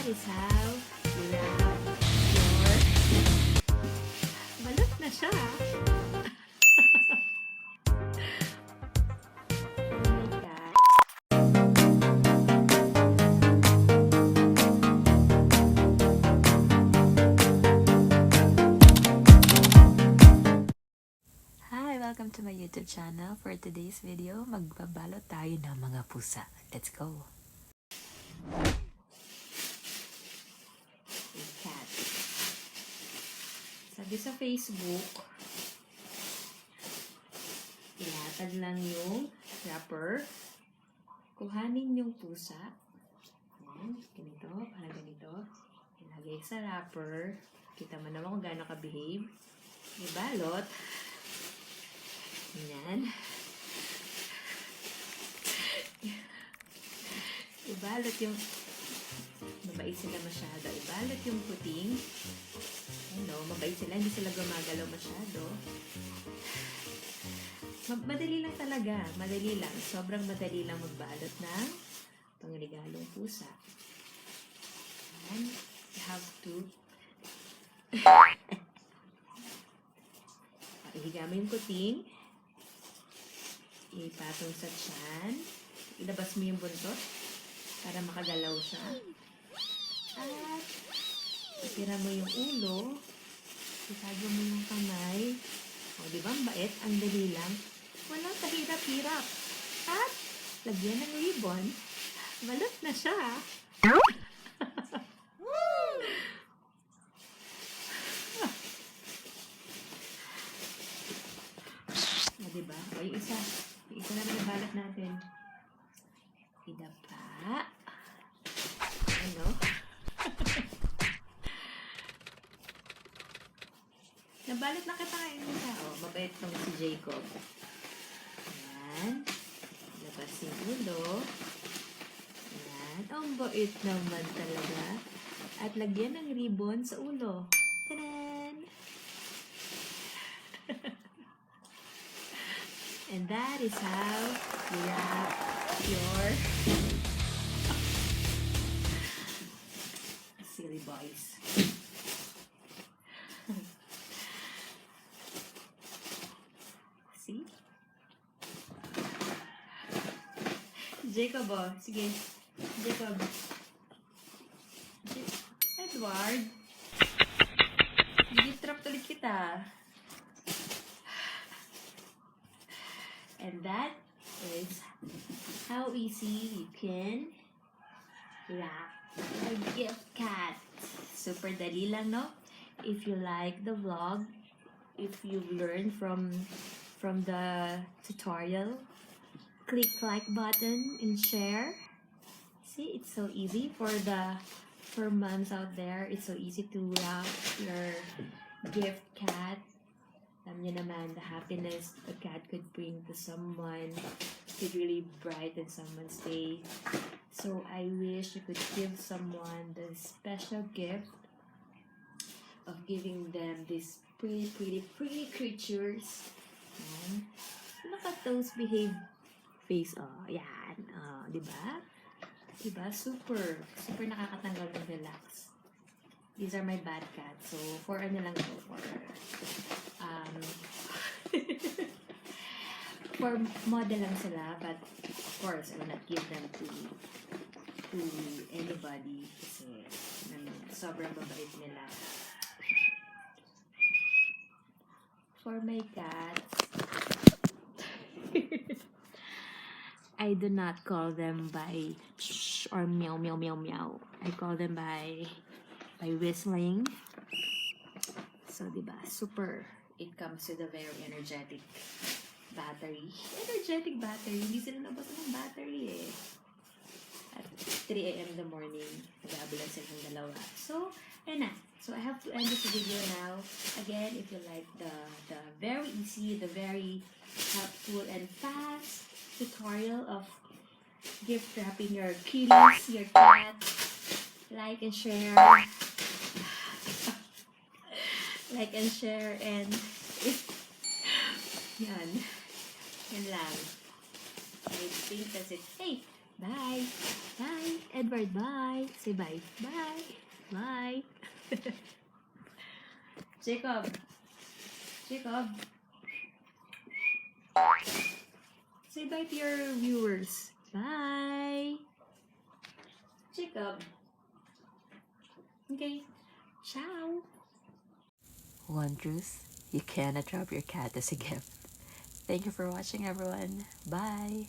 is how you wrap your... Balot na siya. Hi! Welcome to my YouTube channel. For today's video, magbabalot tayo ng mga pusa. Let's go! Cat. Sabi sa Facebook, ilatag lang yung wrapper. Kuhanin yung pusa. Ayan, ganito, parang ganito. Ilagay sa wrapper. Kita mo naman kung gaano ka-behave. Ibalot. Ayan. Ibalot yung... Mabait sila masyado. Ibalot yung puting. Ano, mabait sila. Hindi sila gumagalaw masyado. Madali lang talaga. Madali lang. Sobrang madali lang magbalot ng pangregalong pusa. And you have to ihiga mo yung puting. Ipatong sa tiyan. Ilabas mo yung buntot para makagalaw siya. At itira mo yung ulo. Itago mo yung kamay. O, di ba? Ang bait. Ang dali lang. Walang kahirap-hirap. At lagyan ng ribbon. Balot na siya. O, diba? O, yung isa. Yung isa naman yung balat natin. Idapa. Ano? Nabalit na kita ngayon isa. O, mabait tong si Jacob. Ayan. Labas yung ulo. Ayan. Ang bait naman talaga. At lagyan ng ribbon sa ulo. Tadan! And that is how you wrap your silly boys. See? Jacob, oh. Sige. Jacob. Edward. Gitrap ulit kita. And that is how easy you can wrap a gift cat. Super dali lang, no? If you like the vlog, if you've learned from the tutorial, click like button and share. See, it's so easy for moms out there. It's so easy to wrap your gift cat. Alam niyo naman, the happiness a cat could bring to someone could really brighten someone's day. So I wish you could give someone the special gift of giving them these pretty creatures. And look at those behave face. Oh, yan. Oh, diba? Diba? Super nakakatanggal ng relax. These are my bad cats. So, for ano lang to, for model lang sila, but of course, I will not give them to anybody kasi sobrang babait nila. For my cats, I do not call them by shh or meow meow meow meow. I call them by whistling. So, diba? Super. It comes with a very energetic battery. Energetic battery. Hindi sila nabasa ng battery eh. At 3 a.m. in the morning, nag-aabulan sila ng dalawa. So, ayun na. So, I have to end this video now. Again, if you like the very easy, the very helpful and fast tutorial of gift wrapping your kitties, your cat, like and share. Like and share and yan. Yan lang. I think that's it. Hey! Bye! Bye! Edward, bye. Say bye. Bye. Bye. Jacob. Jacob. Say bye to your viewers. Bye. Jacob. Okay. Ciao. One truth, you cannot rob your cat as a gift. Thank you for watching, everyone. Bye.